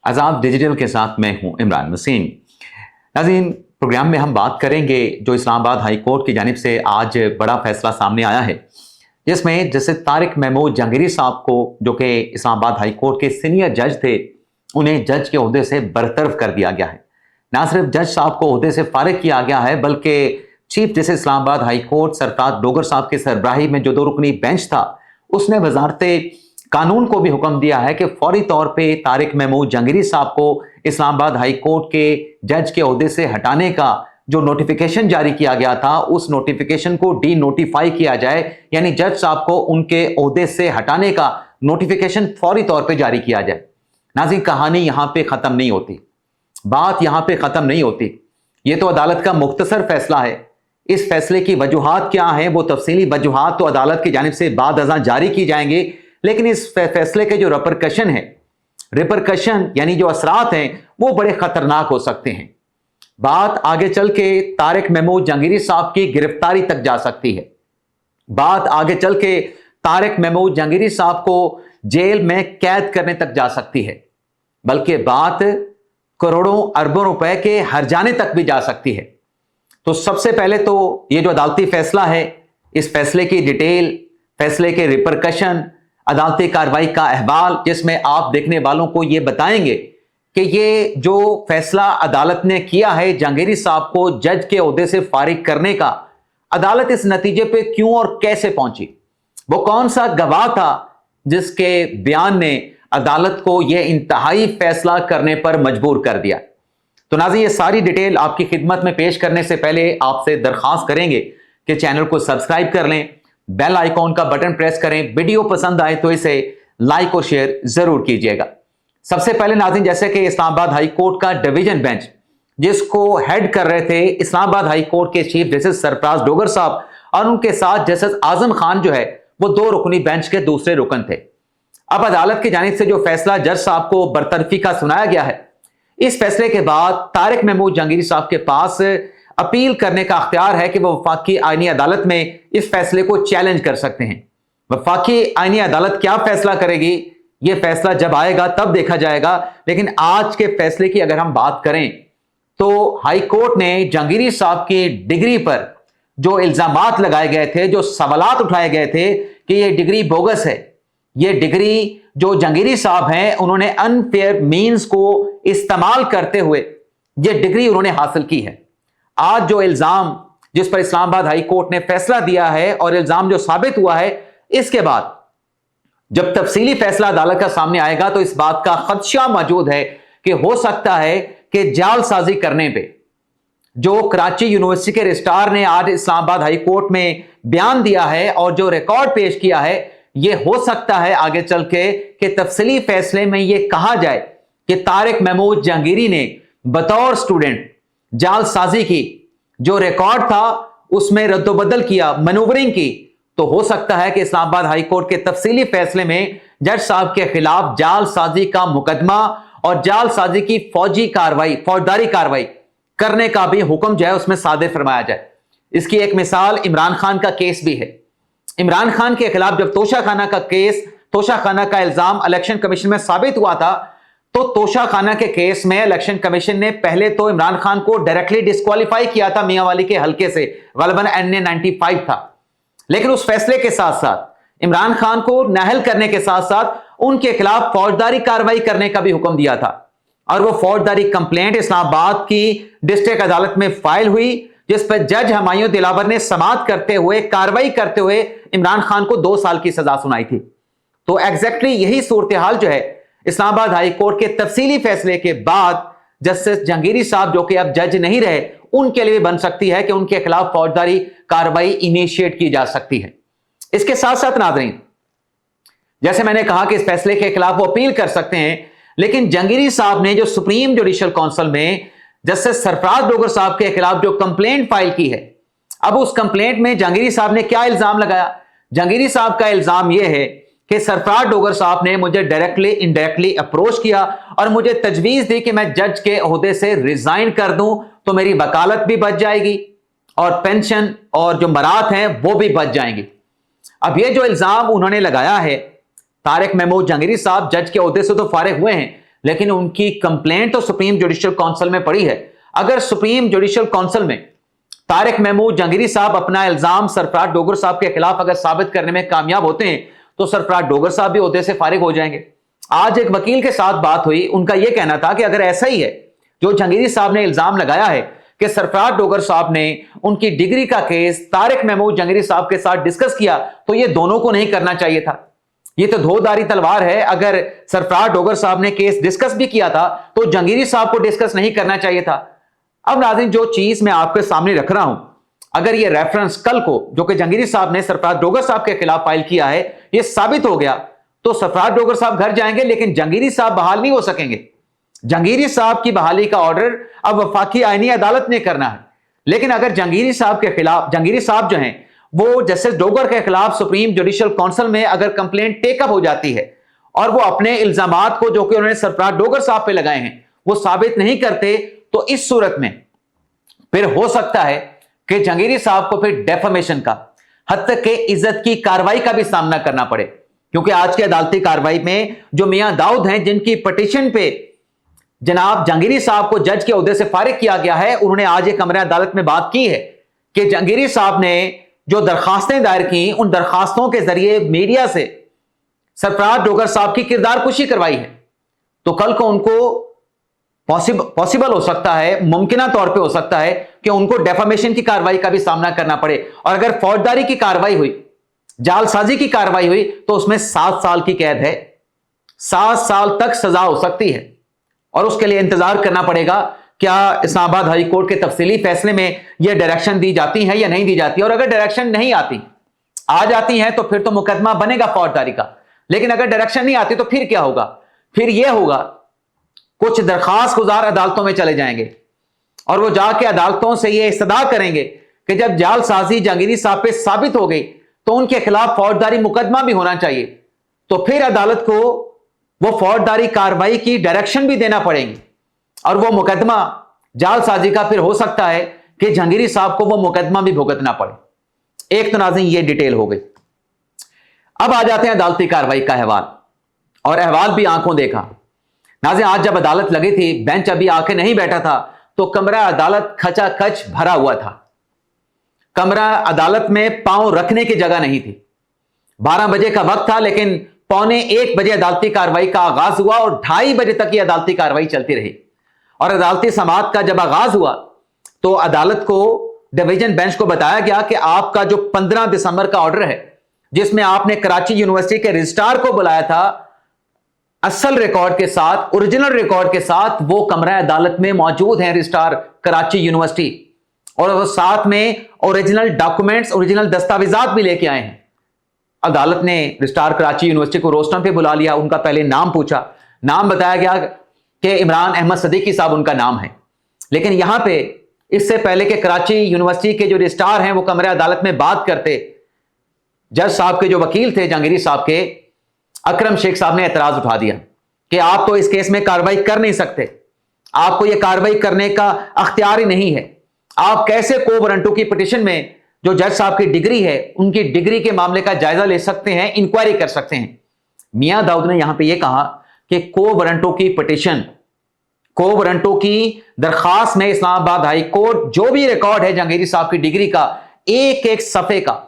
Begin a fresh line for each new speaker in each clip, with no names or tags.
आज़ाद digital के साथ मैं हूं इमरान वसीम। नाज़रीन, प्रोग्राम में हम बात करेंगे जो इस्लामाबाद हाई कोर्ट की जानिब से आज बड़ा फैसला सामने आया है, जिसमें जैसे तारिक महमूद जहांगीरी साहब को, जो कि इस्लामाबाद हाई कोर्ट के सीनियर जज थे, उन्हें जज के ओहदे से बरतरफ कर दिया गया है। ना सिर्फ जज साहब को ओहदे से फारिग किया गया है, बल्कि chief justice Islamabad high court Sarfaraz Dogar साहब के सरबराही में जो 2 रुकनी बेंच था, उसने वजारत कानून को भी हुक्म दिया है कि फौरी तौर पे तारिक महमूद जहांगीरी साहब को इस्लामाबाद हाई कोर्ट के जज के ओहदे से हटाने का जो नोटिफिकेशन जारी किया गया था, उस नोटिफिकेशन को डी नोटिफाई किया जाए, यानी जज साहब को उनके ओहदे से हटाने का नोटिफिकेशन फौरी तौर पे जारी किया जाए। नाज़रीन, कहानी यहाँ पे ख़त्म नहीं होती, बात यहाँ पे ख़त्म नहीं होती। ये तो अदालत का मुख्तसर फैसला है। इस फैसले की वजूहात क्या हैं, वो तफसीली वजूहात तो अदालत की जानिब से बाद अज़ां जारी की जाएंगे, लेकिन इस फैसले के जो रिपरकशन यानी जो असरात हैं, वो बड़े खतरनाक हो सकते हैं। बात आगे चल के तारिक महमूद जहांगीरी साहब की गिरफ्तारी तक जा सकती है। बात आगे चल के तारिक महमूद जहांगीरी साहब को जेल में कैद करने तक जा सकती है, बल्कि बात करोड़ों अरबों रुपए के हर्जाने तक भी जा सकती है। तो सबसे पहले तो ये जो अदालती फैसला है, इस फैसले की डिटेल, फैसले के रिपरकशन, अदालती कार्रवाई का अहवाल, जिसमें आप देखने वालों को ये बताएंगे कि ये जो फैसला अदालत ने किया है जहांगीरी साहब को जज के ओहदे से फारिग करने का, अदालत इस नतीजे पे क्यों और कैसे पहुंची, वो कौन सा गवाह था जिसके बयान ने अदालत को यह इंतहाई फैसला करने पर मजबूर कर दिया। तो नाज़रीन, ये सारी डिटेल आपकी खिदमत में पेश करने से पहले आपसे दरख्वास्त करेंगे कि चैनल को सब्सक्राइब कर लें, बेल आइकॉन का बटन प्रेस करें, वीडियो पसंद आए तो इसे लाइक और शेयर जरूर कीजिएगा। सबसे पहले नाज़रीन, जैसे कि इस्लामाबाद हाई कोर्ट का डिवीजन बेंच, जिसको हेड कर रहे थे इस्लामाबाद हाई कोर्ट के चीफ जस्टिस सरफराज डोगर साहब, और उनके साथ जस्टिस आजम खान जो है वो 2 रुकनी बेंच के दूसरे रुकन थे। अब अदालत की जानिब से जो फैसला जज साहब को बरतरफी का सुनाया गया है, इस फैसले के बाद तारिक महमूद जहांगीरी साहब के पास अपील करने का अख्तियार है कि वह वफाकी आईनी अदालत में इस फैसले को चैलेंज कर सकते हैं। वफाकी आईनी अदालत क्या फैसला करेगी, यह फैसला जब आएगा तब देखा जाएगा। लेकिन आज के फैसले की अगर हम बात करें तो हाई कोर्ट ने जहांगीरी साहब की डिग्री पर जो इल्जामात लगाए गए थे, जो सवालात उठाए गए थे कि यह डिग्री बोगस है, यह डिग्री जो जहांगीरी साहब हैं उन्होंने अनफेयर मीन्स को इस्तेमाल करते हुए यह डिग्री उन्होंने हासिल की है। आज जो इल्जाम जिस पर इस्लामाबाद हाई कोर्ट ने फैसला दिया है और इल्जाम जो साबित हुआ है, इसके बाद जब तफसीली फैसला अदालत का सामने आएगा तो इस बात का खदशा मौजूद है कि हो सकता है कि जालसाजी करने पे जो कराची यूनिवर्सिटी के रजिस्ट्रार ने आज इस्लामाबाद हाई कोर्ट में बयान दिया है और जो रिकॉर्ड पेश किया है, यह हो सकता है आगे चल के कि तफसीली फैसले में यह कहा जाए कि तारिक महमूद जहांगीरी ने बतौर स्टूडेंट जालसाजी की, जो रिकॉर्ड था उसमें रद्दोबदल किया, मनूवरिंग की। तो हो सकता है कि इस्लामाबाद हाई कोर्ट के तफसीली फैसले में जज साहब के खिलाफ जालसाजी का मुकदमा और जालसाजी की फौजदारी कार्रवाई करने का भी हुक्म जो है उसमें सादिर फरमाया जाए। इसकी एक मिसाल इमरान खान का केस भी है। इमरान खान के खिलाफ जब तोशाखाना का इल्जाम इलेक्शन कमीशन में साबित हुआ था, तो तोशाखाना के केस में इलेक्शन कमीशन ने पहले तो इमरान खान को डायरेक्टली डिस्क्वालीफाई किया था मियांवाली के हलके से, गलबन NA 95 था। लेकिन उस फैसले के साथ साथ इमरान खान को नाअहल करने के साथ साथ उनके खिलाफ फौजदारी कार्रवाई करने का भी हुक्म दिया था, और वो फौजदारी कंप्लेंट इस्लामाबाद की डिस्ट्रिक्ट अदालत में फाइल हुई, जिस पर जज हमायूं दिलावर ने समाअत करते हुए, कार्रवाई करते हुए इमरान खान को 2 साल की सजा सुनाई थी। तो एग्जैक्टली यही सूरत हाल जो है इस्लामाबाद हाई कोर्ट के तफसीली फैसले के बाद जस्टिस जहांगीरी साहब, जो कि अब जज नहीं रहे, उनके लिए बन सकती है कि उनके खिलाफ फौजदारी कार्रवाई इनिशिएट की जा सकती है। इसके साथ साथ नाज़रीन, जैसे मैंने कहा कि इस फैसले के खिलाफ वो अपील कर सकते हैं, लेकिन जहांगीरी साहब ने जो सुप्रीम जुडिशल काउंसिल में जस्टिस सरफराज डोगर साहब के खिलाफ जो कंप्लेंट फाइल की है, अब उस कंप्लेंट में जहांगीरी साहब ने क्या इल्जाम लगाया? जहांगीरी साहब का इल्जाम यह है कि सरफराज डोगर साहब ने मुझे डायरेक्टली इनडायरेक्टली अप्रोच किया और मुझे तजवीज दी कि मैं जज के ओहदे से रिजाइन कर दूं तो मेरी वकालत भी बच जाएगी और पेंशन और जो मरात हैं वो भी बच जाएंगी। अब ये जो इल्जाम उन्होंने लगाया है, तारिक महमूद जहांगीरी साहब जज के ओहदे से तो फारिग हुए हैं, लेकिन उनकी कंप्लेंट तो सुप्रीम जुडिशियल काउंसिल में पड़ी है। अगर सुप्रीम जुडिशियल काउंसिल में तारिक महमूद जहांगीरी साहब अपना इल्जाम सरफराज डोगर साहब के खिलाफ अगर साबित करने में कामयाब होते हैं तो सरफराज डोगर साहब भी ओहदे से फारिग हो जाएंगे। आज एक वकील के साथ बात हुई, उनका यह कहना था कि अगर ऐसा ही है जो जहांगीरी साहब ने इल्जाम लगाया है कि सरफराज डोगर साहब ने उनकी डिग्री का केस तारिक महमूद जहांगीरी साहब के साथ डिस्कस किया, तो ये दोनों को नहीं करना चाहिए था। ये तो धोधारी तलवार है। अगर सरफराज डोगर साहब ने केस डिस्कस भी किया था तो जहांगीरी साहब को डिस्कस नहीं करना चाहिए था। अब नाज़रीन, जो चीज मैं आपके सामने रख रहा हूं, अगर ये रेफरेंस कल को जो कि जहांगीरी साहब ने सरफराज डोगर साहब के खिलाफ फाइल किया है, ये साबित हो गया तो सरफराज डोगर साहब घर जाएंगे, लेकिन जहांगीरी साहब बहाल नहीं हो सकेंगे। जहांगीरी साहब की बहाली का ऑर्डर अब वफाकी आईनी अदालत ने करना है। लेकिन अगर जहांगीरी साहब के खिलाफ, जहांगीरी साहब जो हैं वो जस्टिस डोगर के खिलाफ सुप्रीम जुडिशियल काउंसिल में अगर कंप्लेंट टेकअप हो जाती है और वो अपने इल्जामात को जो कि उन्होंने सरफराज डोगर साहब पे लगाए हैं वो साबित नहीं करते, तो इस सूरत में फिर हो सकता है कि जहांगीरी साहब को फिर डेफेमेशन का, हद तक के इज्जत की कार्रवाई का भी सामना करना पड़े। क्योंकि आज की अदालती कार्रवाई में जो मियां दाऊद हैं, जिनकी पिटीशन पे जनाब जहांगीरी साहब को जज के ओहदे से फारिग किया गया है, उन्होंने आज एक कमरे अदालत में बात की है कि जहांगीरी साहब ने जो दरखास्तें दायर की, उन दरखास्तों के जरिए मीडिया से सरफराज डोगर साहब की किरदार कुशी करवाई है। तो कल को उनको पॉसिबल हो सकता है, मुमकिना तौर पे हो सकता है कि उनको डेफामेशन की कार्रवाई का भी सामना करना पड़े। और अगर फौजदारी की कार्रवाई हुई, जालसाजी की कार्रवाई हुई, तो उसमें 7 साल की कैद है, 7 साल तक सजा हो सकती है। और उसके लिए इंतजार करना पड़ेगा क्या इस्लामाबाद हाई कोर्ट के तफसीली फैसले में यह डायरेक्शन दी जाती है या नहीं दी जाती। और अगर डायरेक्शन नहीं आती, आ जाती है, तो फिर तो मुकदमा बनेगा फौजदारी का। लेकिन अगर डायरेक्शन नहीं आती तो फिर क्या होगा? फिर यह होगा कुछ दरखास्त गुजार अदालतों में चले जाएंगे और वो जाके अदालतों से यह इस्तदा करेंगे कि जब जालसाजी जहांगीरी साहब पे साबित हो गई तो उनके खिलाफ फौजदारी मुकदमा भी होना चाहिए। तो फिर अदालत को वो फौजदारी कार्रवाई की डायरेक्शन भी देना पड़ेगी और वो मुकदमा जालसाजी का फिर हो सकता है कि जहांगीरी साहब को वो मुकदमा भी भुगतना पड़े। एक तो नाज़रीन ये डिटेल हो गई। अब आ जाते हैं अदालती कार्रवाई का अहवाल, और अहवाल भी आंखों देखा। नाज़रीन, आज जब अदालत लगी थी, बेंच अभी आके नहीं बैठा था, तो कमरा अदालत खचाखच भरा हुआ था। कमरा अदालत में पांव रखने की जगह नहीं थी। 12 बजे का वक्त था, लेकिन 12:45 बजे अदालती कार्रवाई का आगाज हुआ और 2:30 बजे तक ये अदालती कार्रवाई चलती रही। और अदालती समाअत का जब आगाज हुआ तो अदालत को, डिवीजन बेंच को बताया गया कि आपका जो 15 दिसंबर का ऑर्डर है, जिसमें आपने कराची यूनिवर्सिटी के रजिस्ट्रार को बुलाया था असल रिकॉर्ड के साथ, ओरिजिनल रिकॉर्ड के साथ, वो कमरा अदालत में मौजूद है रजिस्ट्रार कराची यूनिवर्सिटी, और वो साथ में ओरिजिनल डॉक्यूमेंट्स, ओरिजिनल दस्तावेजात भी लेके आए हैं। अदालत ने रजिस्ट्रार कराची यूनिवर्सिटी को रोस्टम पे बुला लिया, उनका पहले नाम पूछा, नाम बताया गया कि इमरान अहमद सदीकी साहब उनका नाम है। लेकिन यहां पे इससे पहले कि कराची यूनिवर्सिटी के जो रजिस्ट्रार हैं वो कमरे अदालत में बात करते, जज साहब के जो वकील थे जहांगीरी साहब के, अकरम शेख साहब ने एतराज उठा दिया कि आप तो इस केस में कार्रवाई कर नहीं सकते, आपको यह कार्रवाई करने का अख्तियार ही नहीं है। आप कैसे को वारंटू की पिटीशन में जो जज साहब की डिग्री है, उनकी डिग्री के मामले का जायजा ले सकते हैं, इंक्वायरी कर सकते हैं। मियां दाऊद ने यहां पे यह कहा कि को वारंटू की पिटीशन, को वारंटू की दरखास्त में इस्लामाबाद हाई कोर्ट जो भी रिकॉर्ड है जहांगीरी साहब की डिग्री का, एक एक सफे का,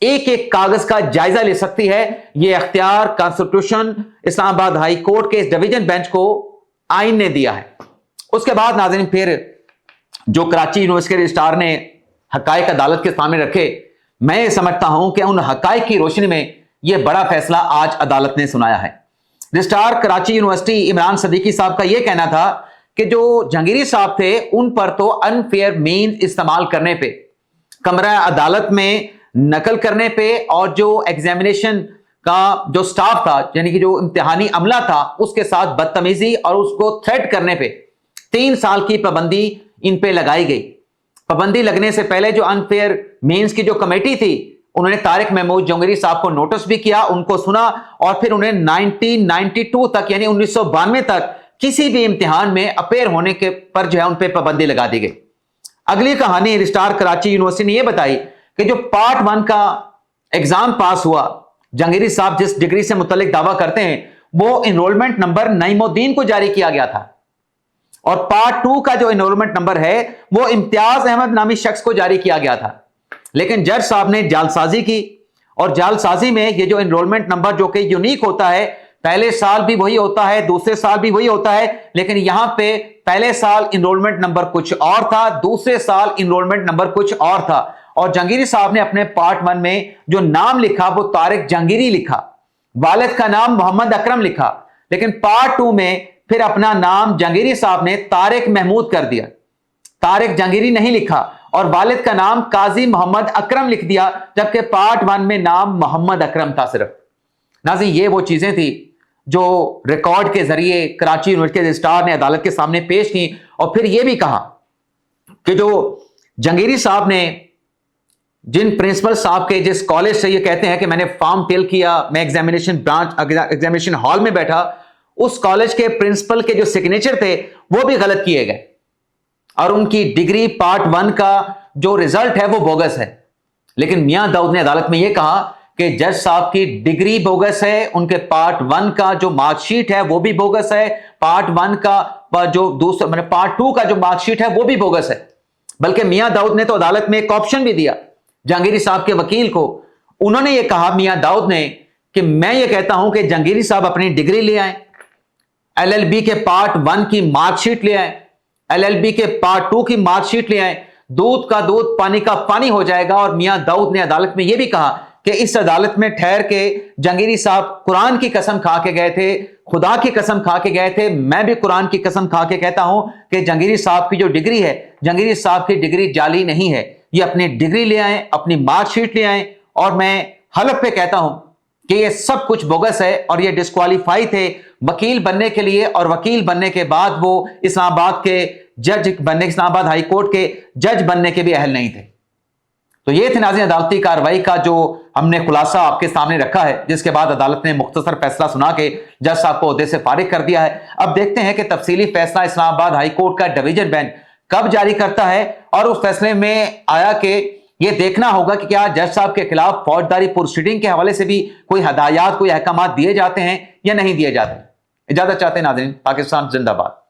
एक एक कागज का जायजा ले सकती है। यह अख्तियार कॉन्स्टिट्यूशन इस्लामाबाद हाई कोर्ट के इस डिवीजन बेंच को आइन ने दिया है। उसके बाद नाज़रीन फिर जो कराची यूनिवर्सिटी के रजिस्ट्रार ने हकायक अदालत के सामने रखे, मैं समझता हूं कि उन हकायक की रोशनी में यह बड़ा फैसला आज अदालत ने सुनाया है। रजिस्ट्रार कराची यूनिवर्सिटी इमरान सदीकी साहब का यह कहना था कि जो जहांगीरी साहब थे उन पर तो अनफेयर मीन इस्तेमाल करने पे, कमरा अदालत में नकल करने पे, और जो एग्जामिनेशन का जो स्टाफ था, यानी कि जो इम्तिहानी अमला था, उसके साथ बदतमीजी और उसको थ्रेट करने पे 3 साल की पाबंदी इन पे लगाई गई। पाबंदी लगने से पहले जो अनफेयर मीन्स की जो कमेटी थी, उन्होंने तारिक महमूद जहांगीरी साहब को नोटिस भी किया, उनको सुना, और फिर उन्हें 1992 तक, यानी 1992 तक किसी भी इम्तिहान में अपेयर होने के पर जो है उन पर पाबंदी लगा दी गई। अगली कहानी रजिस्ट्रार कराची यूनिवर्सिटी ने यह बताई कि जो पार्ट 1 का एग्जाम पास हुआ, जहांगीरी साहब जिस डिग्री से मुतल्लिक दावा करते हैं वो इनरोलमेंट नंबर नईमुद्दीन को जारी किया गया था, और पार्ट 2 का जो इनरोलमेंट नंबर है वो इम्तियाज अहमद नामी शख्स को जारी किया गया था। लेकिन जज साहब ने जालसाजी की, और जालसाजी में ये जो इनरोलमेंट नंबर जो कि यूनिक होता है, पहले साल भी वही होता है, दूसरे साल भी वही होता है, लेकिन यहां पे पहले साल इनरोलमेंट नंबर कुछ और था, दूसरे साल इनरोलमेंट नंबर कुछ और था। और जहांगीरी साहब ने अपने पार्ट 1 में जो नाम लिखा वो तारिक जहांगीरी लिखा, वालिद का नाम मोहम्मद अकरम लिखा, लेकिन पार्ट 2 में फिर अपना नाम जहांगीरी साहब ने तारिक महमूद कर दिया, तारिक जहांगीरी नहीं लिखा, और वालिद का नाम काजी मोहम्मद अकरम लिख दिया, जबकि पार्ट 1 में नाम मोहम्मद अकरम था सिर्फ। नाज़रीन, ये वो चीजें थी जो रिकॉर्ड के जरिए कराची यूनिवर्सिटी के रजिस्ट्रार ने अदालत के सामने पेश की, और फिर यह भी कहा कि जो जहांगीरी साहब ने जिन प्रिंसिपल साहब के जिस कॉलेज से ये कहते हैं कि मैंने फॉर्म फिल किया, मैं एग्जामिनेशन हॉल में बैठा, उस कॉलेज के प्रिंसिपल के जो सिग्नेचर थे वो भी गलत किए गए, और उनकी डिग्री पार्ट 1 का जो रिजल्ट है वो बोगस है। लेकिन मियां दाऊद ने अदालत में यह कहा कि जज साहब की डिग्री बोगस है, उनके पार्ट 1 का जो मार्कशीट है वो भी बोगस है, पार्ट 1 का जो दूसरा मैंने पार्ट 2 का जो मार्कशीट है वो भी बोगस है। बल्कि मियां दाऊद ने तो अदालत में एक ऑप्शन भी दिया जहांगीरी साहब के वकील को। उन्होंने ये कहा, मियां दाऊद ने, कि मैं ये कहता हूं कि जहांगीरी साहब अपनी डिग्री ले आए, LLB के पार्ट 1 की मार्कशीट ले आए, LLB के पार्ट 2 की मार्कशीट ले आए, दूध का दूध पानी का पानी हो जाएगा। और मियां दाऊद ने अदालत में यह भी कहा कि इस अदालत में ठहर के जहांगीरी साहब कुरान की कसम खा के गए थे, खुदा की कसम खा के गए थे। मैं भी कुरान की कसम खा के कहता हूं कि जहांगीरी साहब की जो डिग्री है, जहांगीरी साहब की डिग्री जाली नहीं है। ये अपनी डिग्री ले आए, अपनी मार्कशीट ले आए, और मैं हलफ पे कहता हूं कि ये सब कुछ बोगस है, और ये डिस्क्वालीफाई थे वकील बनने के लिए, और वकील बनने के बाद वो इस्लामाबाद के जज बनने, इस्लामाबाद हाई कोर्ट के जज बनने के भी अहल नहीं थे। तो ये थे नाज़रीन अदालती कार्रवाई का जो हमने खुलासा आपके सामने रखा है, जिसके बाद अदालत ने मुख्तसर फैसला सुना के जज साहब को ओहदे से फारिग कर दिया है। अब देखते हैं कि तफसीली फैसला इस्लामाबाद हाई कोर्ट का डिवीजन बेंच कब जारी करता है, और उस फैसले में आया कि ये देखना होगा कि क्या जज साहब के खिलाफ फौजदारी प्रोसीडिंग के हवाले से भी कोई हदायत, कोई अहकाम दिए जाते हैं या नहीं दिए जाते। इजाजत चाहते हैं नाज़रीन। पाकिस्तान जिंदाबाद।